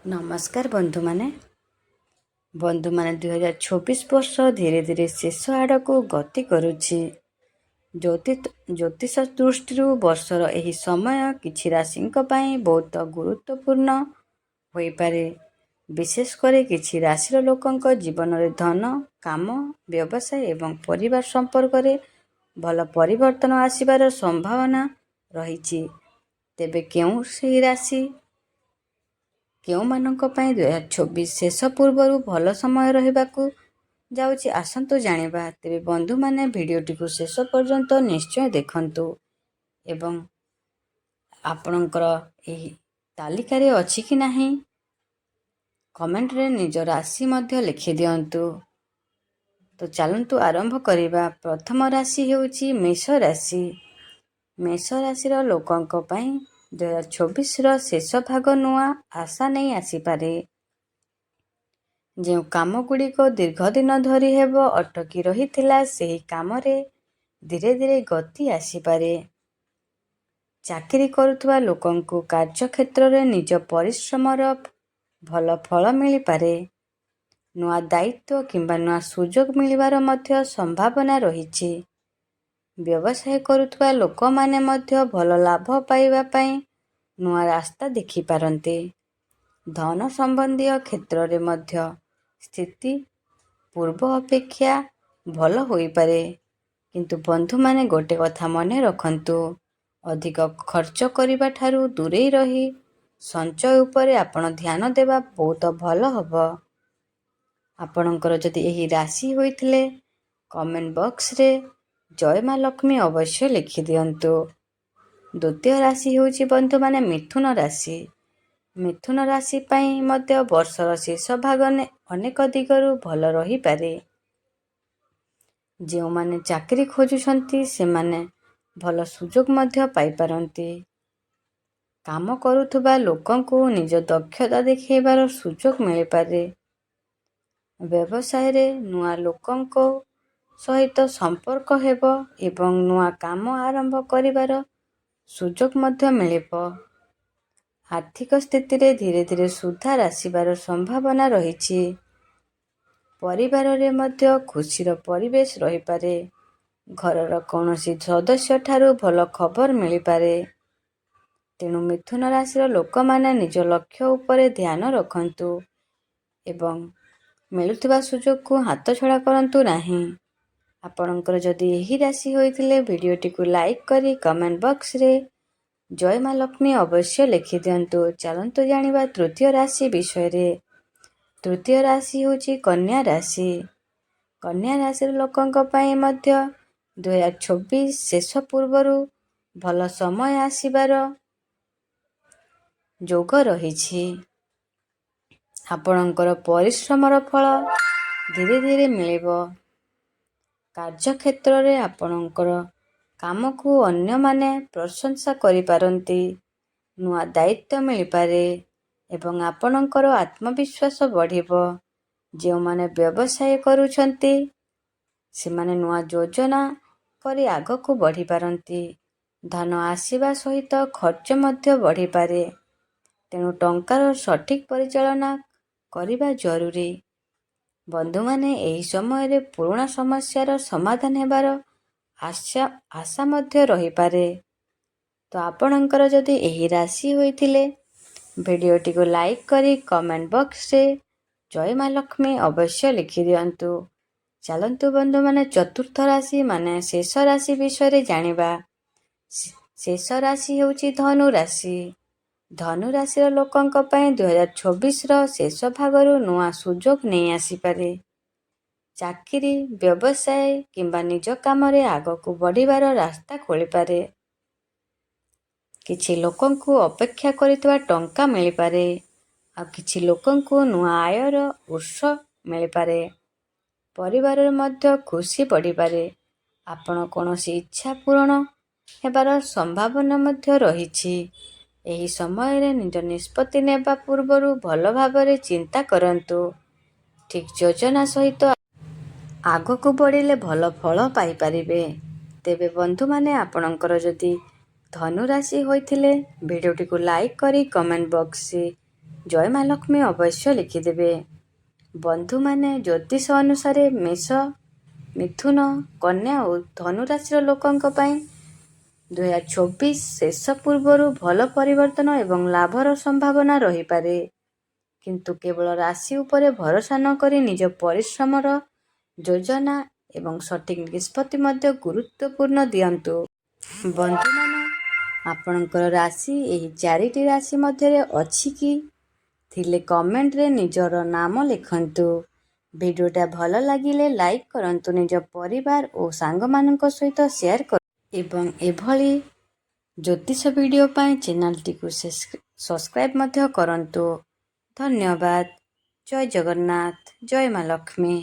ନମସ୍କାର ବନ୍ଧୁମାନେ 2024 ବର୍ଷ ଧୀରେ ଧୀରେ ଶେଷ ଆଡ଼କୁ ଗତି କରୁଛି। ଜ୍ୟୋତିଷ ଦୃଷ୍ଟିରୁ ବର୍ଷର ଏହି ସମୟ କିଛି ରାଶିଙ୍କ ପାଇଁ ବହୁତ ଗୁରୁତ୍ୱପୂର୍ଣ୍ଣ ହୋଇପାରେ। ବିଶେଷ କରି କିଛି ରାଶିର ଲୋକଙ୍କ ଜୀବନରେ ଧନ, କାମ, ବ୍ୟବସାୟ ଏବଂ ପରିବାର ସମ୍ପର୍କରେ ଭଲ ପରିବର୍ତ୍ତନ ଆସିବାର ସମ୍ଭାବନା ରହିଛି। ତେବେ କେଉଁମାନଙ୍କ ପାଇଁ 2024 ଶେଷ ପୂର୍ବରୁ ଭଲ ସମୟ ରହିବାକୁ ଯାଉଛି, ଆସନ୍ତୁ ଜାଣିବା। ତେବେ ବନ୍ଧୁମାନେ ଭିଡ଼ିଓଟିକୁ ଶେଷ ପର୍ଯ୍ୟନ୍ତ ନିଶ୍ଚୟ ଦେଖନ୍ତୁ ଏବଂ ଆପଣଙ୍କର ଏହି ତାଲିକାରେ ଅଛି କି ନାହିଁ କମେଣ୍ଟରେ ନିଜ ରାଶି ମଧ୍ୟ ଲେଖିଦିଅନ୍ତୁ। ତ ଚାଲନ୍ତୁ ଆରମ୍ଭ କରିବା। ପ୍ରଥମ ରାଶି ହେଉଛି ମେଷ ରାଶି। ମେଷ ରାଶିର ଲୋକଙ୍କ ପାଇଁ 2024ର ଶେଷ ଭାଗ ନୂଆ ଆଶା ନେଇ ଆସିପାରେ। ଯେଉଁ କାମଗୁଡ଼ିକ ଦୀର୍ଘଦିନ ଧରି ଅଟକି ରହିଥିଲା, ସେହି କାମରେ ଧୀରେ ଧୀରେ ଗତି ଆସିପାରେ। ଚାକିରି କରୁଥିବା ଲୋକଙ୍କୁ କାର୍ଯ୍ୟକ୍ଷେତ୍ରରେ ନିଜ ପରିଶ୍ରମର ଭଲ ଫଳ ମିଳିପାରେ। ନୂଆ ଦାୟିତ୍ୱ କିମ୍ବା ନୂଆ ସୁଯୋଗ ମିଳିବାର ମଧ୍ୟ ସମ୍ଭାବନା ରହିଛି। ବ୍ୟବସାୟ କରୁଥିବା ଲୋକମାନେ ମଧ୍ୟ ଭଲ ଲାଭ ପାଇବା ପାଇଁ ନୂଆ ରାସ୍ତା ଦେଖିପାରନ୍ତି। ଧନ ସମ୍ବନ୍ଧୀୟ କ୍ଷେତ୍ରରେ ମଧ୍ୟ ସ୍ଥିତି ପୂର୍ବ ଅପେକ୍ଷା ଭଲ ହୋଇପାରେ। କିନ୍ତୁ ବନ୍ଧୁମାନେ ଗୋଟେ କଥା ମନେ ରଖନ୍ତୁ, ଅଧିକ ଖର୍ଚ୍ଚ କରିବା ଠାରୁ ଦୂରେଇ ରହି ସଞ୍ଚୟ ଉପରେ ଆପଣ ଧ୍ୟାନ ଦେବା ବହୁତ ଭଲ ହେବ। ଆପଣଙ୍କର ଯଦି ଏହି ରାଶି ହୋଇଥିଲେ କମେଣ୍ଟ ବକ୍ସରେ ଜୟ ମା ଲକ୍ଷ୍ମୀ ଅବଶ୍ୟ ଲେଖିଦିଅନ୍ତୁ। ଦ୍ୱିତୀୟ ରାଶି ହେଉଛି ବନ୍ଧୁମାନେ ମିଥୁନ ରାଶି। ମିଥୁନ ରାଶି ପାଇଁ ମଧ୍ୟ ବର୍ଷର ଶେଷ ଭାଗ ଅନେକ ଦିଗରୁ ଭଲ ରହିପାରେ। ଯେଉଁମାନେ ଚାକିରି ଖୋଜୁଛନ୍ତି ସେମାନେ ଭଲ ସୁଯୋଗ ମଧ୍ୟ ପାଇପାରନ୍ତି। କାମ କରୁଥିବା ଲୋକଙ୍କୁ ନିଜ ଦକ୍ଷତା ଦେଖାଇବାର ସୁଯୋଗ ମିଳିପାରେ। ବ୍ୟବସାୟରେ ନୂଆ ଲୋକଙ୍କ ସହିତ ସମ୍ପର୍କ ହେବ ଏବଂ ନୂଆ କାମ ଆରମ୍ଭ କରିବାର ସୁଯୋଗ ମଧ୍ୟ ମିଳିବ। ଆର୍ଥିକ ସ୍ଥିତିରେ ଧୀରେ ଧୀରେ ସୁଧାର ଆସିବାର ସମ୍ଭାବନା ରହିଛି। ପରିବାରରେ ମଧ୍ୟ ଖୁସିର ପରିବେଶ ରହିପାରେ। ଘରର କୌଣସି ସଦସ୍ୟଠାରୁ ଭଲ ଖବର ମିଳିପାରେ। ତେଣୁ ମିଥୁନ ରାଶିର ଲୋକମାନେ ନିଜ ଲକ୍ଷ୍ୟ ଉପରେ ଧ୍ୟାନ ରଖନ୍ତୁ ଏବଂ ମିଳୁଥିବା ସୁଯୋଗକୁ ହାତଛଡ଼ା କରନ୍ତୁ ନାହିଁ। ଆପଣଙ୍କର ଯଦି ଏହି ରାଶି ହୋଇଥିଲେ ଭିଡ଼ିଓଟିକୁ ଲାଇକ୍ କରି କମେଣ୍ଟ ବକ୍ସରେ ଜୟ ମା ଲକ୍ଷ୍ମୀ ଅବଶ୍ୟ ଲେଖିଦିଅନ୍ତୁ। ଚାଲନ୍ତୁ ଜାଣିବା ତୃତୀୟ ରାଶି ବିଷୟରେ। ତୃତୀୟ ରାଶି ହେଉଛି କନ୍ୟା ରାଶି। କନ୍ୟା ରାଶିର ଲୋକଙ୍କ ପାଇଁ ମଧ୍ୟ 2024 ଶେଷ ପୂର୍ବରୁ ଭଲ ସମୟ ଆସିବାର ଯୋଗ ରହିଛି। ଆପଣଙ୍କର ପରିଶ୍ରମର ଫଳ ଧୀରେ ଧୀରେ ମିଳିବ। କାର୍ଯ୍ୟକ୍ଷେତ୍ରରେ ଆପଣଙ୍କର କାମକୁ ଅନ୍ୟମାନେ ପ୍ରଶଂସା କରିପାରନ୍ତି। ନୂଆ ଦାୟିତ୍ୱ ମିଳିପାରେ ଏବଂ ଆପଣଙ୍କର ଆତ୍ମବିଶ୍ୱାସ ବଢ଼ିବ। ଯେଉଁମାନେ ବ୍ୟବସାୟ କରୁଛନ୍ତି ସେମାନେ ନୂଆ ଯୋଜନା କରି ଆଗକୁ ବଢ଼ିପାରନ୍ତି। ଧନ ଆସିବା ସହିତ ଖର୍ଚ୍ଚ ମଧ୍ୟ ବଢ଼ିପାରେ। ତେଣୁ ଟଙ୍କାର ସଠିକ୍ ପରିଚାଳନା କରିବା ଜରୁରୀ। ବନ୍ଧୁମାନେ ଏହି ସମୟରେ ପୁରୁଣା ସମସ୍ୟାର ସମାଧାନ ହେବାର ଆଶା ମଧ୍ୟ ରହିପାରେ। ତ ଆପଣଙ୍କର ଯଦି ଏହି ରାଶି ହୋଇଥିଲେ ଭିଡ଼ିଓଟିକୁ ଲାଇକ୍ କରି କମେଣ୍ଟ ବକ୍ସରେ ଜୟ ମା ଲକ୍ଷ୍ମୀ ଅବଶ୍ୟ ଲେଖିଦିଅନ୍ତୁ। ଚାଲନ୍ତୁ ବନ୍ଧୁମାନେ ଚତୁର୍ଥ ରାଶି ମାନେ ଶେଷ ରାଶି ବିଷୟରେ ଜାଣିବା। ଶେଷ ରାଶି ହେଉଛି ଧନୁ ରାଶି। ଧନୁ ରାଶିର ଲୋକଙ୍କ ପାଇଁ 2024ର ଶେଷ ଭାଗରୁ ନୂଆ ସୁଯୋଗ ନେଇ ଆସିପାରେ। ଚାକିରି, ବ୍ୟବସାୟ କିମ୍ବା ନିଜ କାମରେ ଆଗକୁ ବଢ଼ିବାର ରାସ୍ତା ଖୋଲିପାରେ। କିଛି ଲୋକଙ୍କୁ ଅପେକ୍ଷା କରିଥିବା ଟଙ୍କା ମିଳିପାରେ, ଆଉ କିଛି ଲୋକଙ୍କୁ ନୂଆ ଆୟର ଉତ୍ସ ମିଳିପାରେ। ପରିବାରରେ ମଧ୍ୟ ଖୁସି ବଢ଼ିପାରେ। ଆପଣ କୌଣସି ଇଚ୍ଛା ପୂରଣ ହେବାର ସମ୍ଭାବନା ମଧ୍ୟ ରହିଛି। ଏହି ସମୟରେ ନିଜ ନିଷ୍ପତ୍ତି ନେବା ପୂର୍ବରୁ ଭଲ ଭାବରେ ଚିନ୍ତା କରନ୍ତୁ। ଠିକ୍ ଯୋଜନା ସହିତ ଆଗକୁ ବଢ଼ିଲେ ଭଲ ଫଳ ପାଇପାରିବେ। ତେବେ ବନ୍ଧୁମାନେ ଆପଣଙ୍କର ଯଦି ଧନୁ ରାଶି ହୋଇଥିଲେ ଭିଡ଼ିଓଟିକୁ ଲାଇକ୍ କରି କମେଣ୍ଟ ବକ୍ସରେ ଜୟ ମା ଲକ୍ଷ୍ମୀ ଅବଶ୍ୟ ଲେଖିଦେବେ। ବନ୍ଧୁମାନେ, ଜ୍ୟୋତିଷ ଅନୁସାରେ ମେଷ, ମିଥୁନ, କନ୍ୟା ଓ ଧନୁ ରାଶିର ଲୋକଙ୍କ ପାଇଁ 2024 ଶେଷ ପୂର୍ବରୁ ଭଲ ପରିବର୍ତ୍ତନ ଏବଂ ଲାଭର ସମ୍ଭାବନା ରହିପାରେ। କିନ୍ତୁ କେବଳ ରାଶି ଉପରେ ଭରସା ନ କରି ନିଜ ପରିଶ୍ରମର ଯୋଜନା ଏବଂ ସଠିକ୍ ନିଷ୍ପତ୍ତି ମଧ୍ୟ ଗୁରୁତ୍ୱପୂର୍ଣ୍ଣ ଦିଅନ୍ତୁ। ବନ୍ଧୁମାନେ, ଆପଣଙ୍କର ରାଶି ଏହି 4ଟି ରାଶି ମଧ୍ୟରେ ଅଛି କି? ଥିଲେ କମେଣ୍ଟରେ ନିଜର ନାମ ଲେଖନ୍ତୁ। ଭିଡ଼ିଓଟା ଭଲ ଲାଗିଲେ ଲାଇକ୍ କରନ୍ତୁ, ନିଜ ପରିବାର ଓ ସାଙ୍ଗମାନଙ୍କ ସହିତ ସେୟାର କରନ୍ତୁ ଏବଂ ଏଭଳି ଜ୍ୟୋତିଷ ଭିଡ଼ିଓ ପାଇଁ ଚ୍ୟାନେଲଟିକୁ ସବସ୍କ୍ରାଇବ୍ ମଧ୍ୟ କରନ୍ତୁ। ଧନ୍ୟବାଦ। ଜୟ ଜଗନ୍ନାଥ। ଜୟ ମା ଲକ୍ଷ୍ମୀ।